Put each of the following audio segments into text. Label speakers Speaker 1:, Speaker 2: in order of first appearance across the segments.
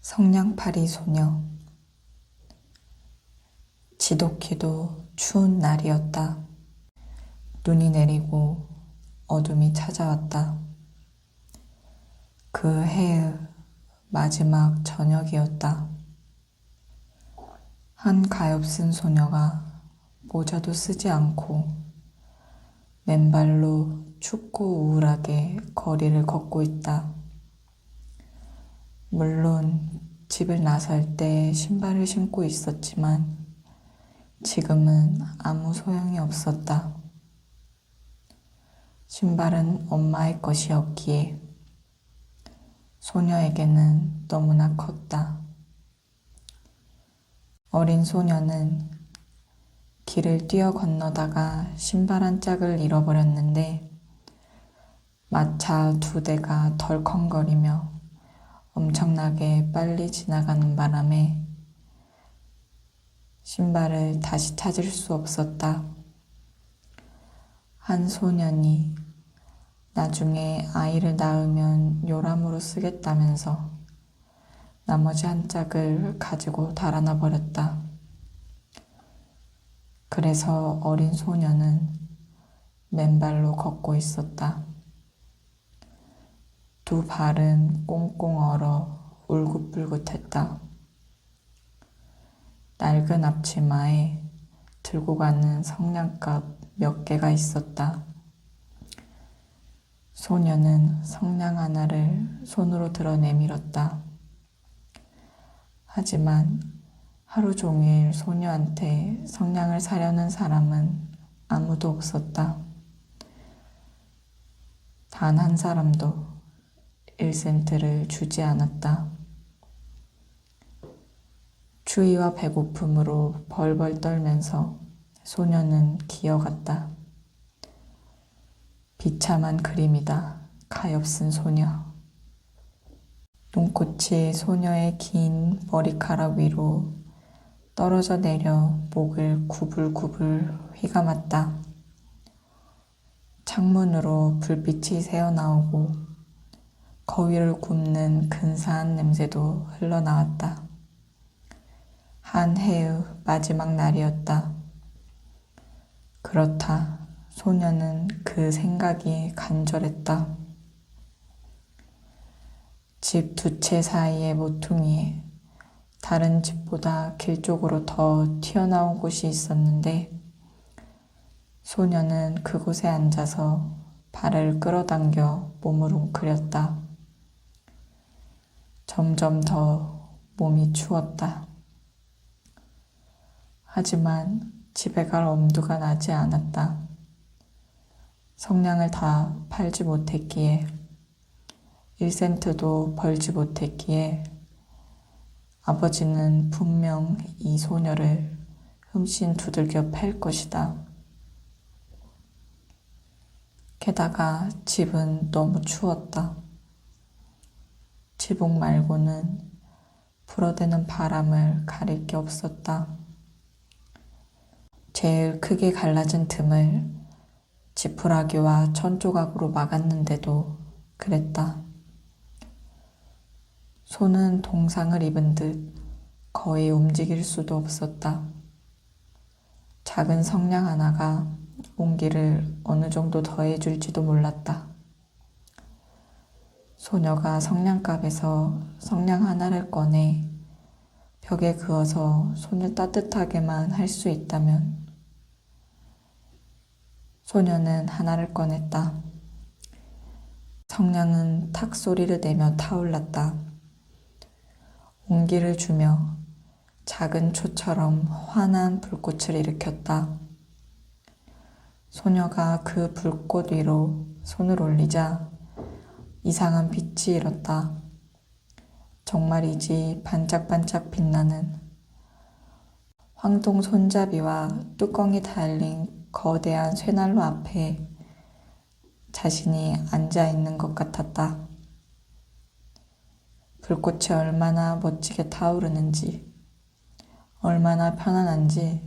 Speaker 1: 성냥팔이 소녀. 지독히도 추운 날이었다. 눈이 내리고 어둠이 찾아왔다. 그 해의 마지막 저녁이었다. 한 가엾은 소녀가 모자도 쓰지 않고 맨발로 춥고 우울하게 거리를 걷고 있다. 물론 집을 나설 때 신발을 신고 있었지만 지금은 아무 소용이 없었다. 신발은 엄마의 것이었기에 소녀에게는 너무나 컸다. 어린 소녀는 길을 뛰어 건너다가 신발 한 짝을 잃어버렸는데 마차 2대가 덜컹거리며 엄청나게 빨리 지나가는 바람에 신발을 다시 찾을 수 없었다. 한 소년이 나중에 아이를 낳으면 요람으로 쓰겠다면서 나머지 한 짝을 가지고 달아나 버렸다. 그래서 어린 소녀는 맨발로 걷고 있었다. 두 발은 꽁꽁 얼어 울긋불긋했다. 낡은 앞치마에 들고 가는 성냥갑 몇 개가 있었다. 소녀는 성냥 하나를 손으로 들어 내밀었다. 하지만 하루 종일 소녀한테 성냥을 사려는 사람은 아무도 없었다. 단 한 사람도 1센트를 주지 않았다. 추위와 배고픔으로 벌벌 떨면서 소녀는 기어갔다. 비참한 그림이다. 가엾은 소녀. 눈꽃이 소녀의 긴 머리카락 위로 떨어져 내려 목을 구불구불 휘감았다. 창문으로 불빛이 새어나오고 거위를 굽는 근사한 냄새도 흘러나왔다. 한 해의 마지막 날이었다. 그렇다. 소녀는 그 생각이 간절했다. 집 2채 사이의 모퉁이에 다른 집보다 길 쪽으로 더 튀어나온 곳이 있었는데 소녀는 그곳에 앉아서 발을 끌어당겨 몸을 웅크렸다. 점점 더 몸이 추웠다. 하지만 집에 갈 엄두가 나지 않았다. 성냥을 다 팔지 못했기에 1센트도 벌지 못했기에 아버지는 분명 이 소녀를 흠씬 두들겨 팰 것이다. 게다가 집은 너무 추웠다. 지붕 말고는 불어대는 바람을 가릴 게 없었다. 제일 크게 갈라진 틈을 지푸라기와 천조각으로 막았는데도 그랬다. 손은 동상을 입은 듯 거의 움직일 수도 없었다. 작은 성냥 하나가 온기를 어느 정도 더해줄지도 몰랐다. 소녀가 성냥갑에서 성냥 하나를 꺼내 벽에 그어서 손을 따뜻하게만 할 수 있다면 소녀는 하나를 꺼냈다. 성냥은 탁 소리를 내며 타올랐다. 온기를 주며 작은 초처럼 환한 불꽃을 일으켰다. 소녀가 그 불꽃 위로 손을 올리자 이상한 빛이 일었다. 정말이지 반짝반짝 빛나는 황동 손잡이와 뚜껑이 달린 거대한 쇠난로 앞에 자신이 앉아있는 것 같았다. 불꽃이 얼마나 멋지게 타오르는지, 얼마나 편안한지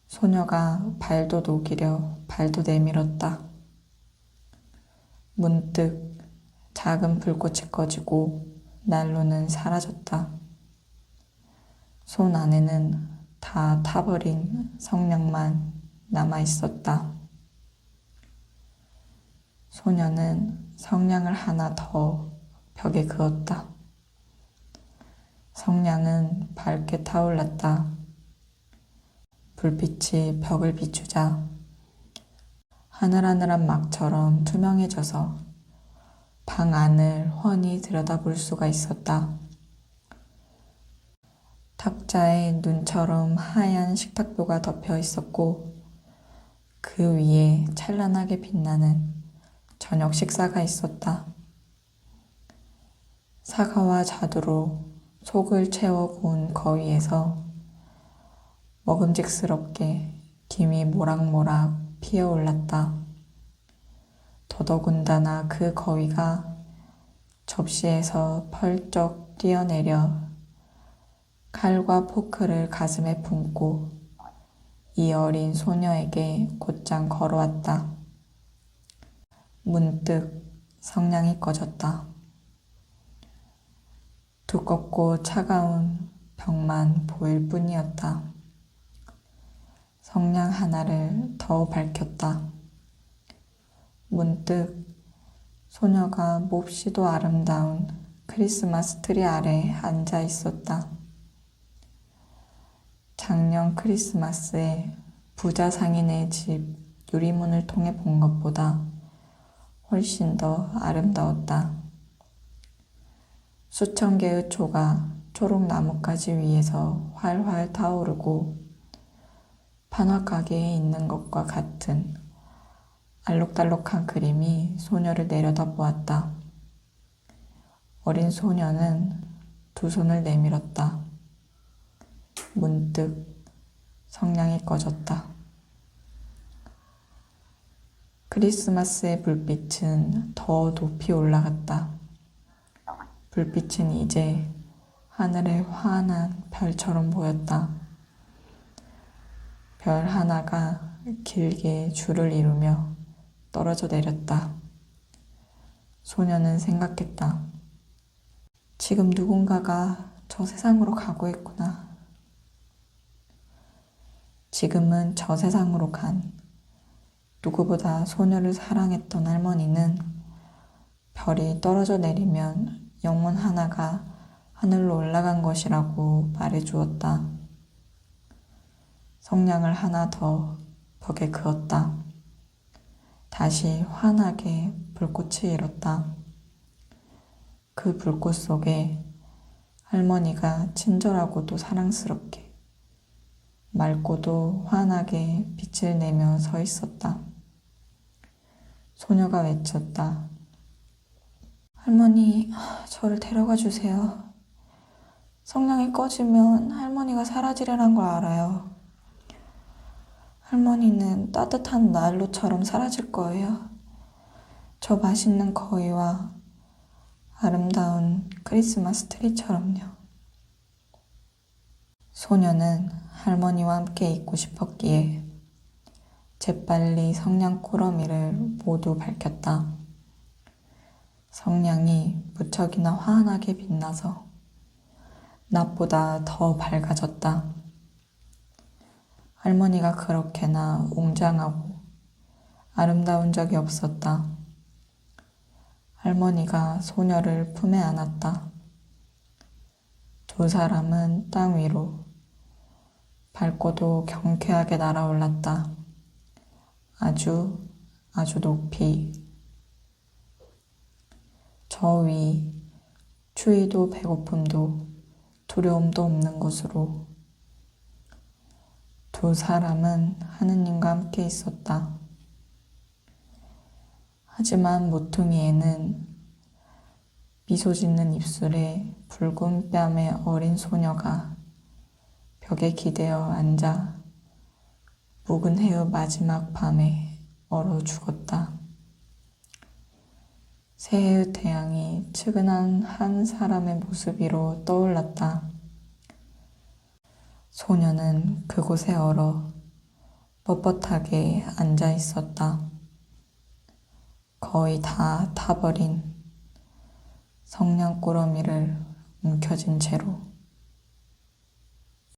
Speaker 1: 소녀가 발도 녹이려 발도 내밀었다. 문득 작은 불꽃이 꺼지고 난로는 사라졌다. 손 안에는 다 타버린 성냥만 남아있었다. 소녀는 성냥을 하나 더 벽에 그었다. 성냥은 밝게 타올랐다. 불빛이 벽을 비추자 하늘하늘한 막처럼 투명해져서 방 안을 훤히 들여다볼 수가 있었다. 탁자에 눈처럼 하얀 식탁보가 덮여 있었고 그 위에 찬란하게 빛나는 저녁 식사가 있었다. 사과와 자두로 속을 채워 구운 거위에서 먹음직스럽게 김이 모락모락 피어올랐다. 더더군다나 그 거위가 접시에서 펄쩍 뛰어내려 칼과 포크를 가슴에 품고 이 어린 소녀에게 곧장 걸어왔다. 문득 성냥이 꺼졌다. 두껍고 차가운 벽만 보일 뿐이었다. 성냥 하나를 더 밝혔다. 문득 소녀가 몹시도 아름다운 크리스마스 트리 아래 앉아 있었다. 작년 크리스마스에 부자 상인의 집 유리문을 통해 본 것보다 훨씬 더 아름다웠다. 수천 개의 초가 초록 나뭇가지 위에서 활활 타오르고 판화가게에 있는 것과 같은 알록달록한 그림이 소녀를 내려다보았다. 어린 소녀는 두 손을 내밀었다. 문득 성냥이 꺼졌다. 크리스마스의 불빛은 더 높이 올라갔다. 불빛은 이제 하늘의 환한 별처럼 보였다. 별 하나가 길게 줄을 이루며 떨어져 내렸다. 소녀는 생각했다. 지금 누군가가 저 세상으로 가고 있구나. 지금은 저 세상으로 간 누구보다 소녀를 사랑했던 할머니는 별이 떨어져 내리면 영혼 하나가 하늘로 올라간 것이라고 말해주었다. 성냥을 하나 더 벽에 그었다. 다시 환하게 불꽃이 일었다. 그 불꽃 속에 할머니가 친절하고도 사랑스럽게 맑고도 환하게 빛을 내며 서 있었다. 소녀가 외쳤다. 할머니, 저를 데려가 주세요. 성냥이 꺼지면 할머니가 사라지려는 걸 알아요. 할머니는 따뜻한 난로처럼 사라질 거예요. 저 맛있는 거위와 아름다운 크리스마스 트리처럼요. 소녀는 할머니와 함께 있고 싶었기에 재빨리 성냥 꾸러미를 모두 밝혔다. 성냥이 무척이나 환하게 빛나서 낮보다 더 밝아졌다. 할머니가 그렇게나 웅장하고 아름다운 적이 없었다. 할머니가 소녀를 품에 안았다. 두 사람은 땅 위로 밝고도 경쾌하게 날아올랐다. 아주 높이. 저 위 추위도 배고픔도 두려움도 없는 곳으로 두 사람은 하느님과 함께 있었다. 하지만 모퉁이에는 미소 짓는 입술에 붉은 뺨의 어린 소녀가 벽에 기대어 앉아 묵은 해의 마지막 밤에 얼어 죽었다. 새해의 태양이 측은한 한 사람의 모습 위로 떠올랐다. 소녀는 그곳에 얼어 뻣뻣하게 앉아 있었다. 거의 다 타버린 성냥꾸러미를 움켜쥔 채로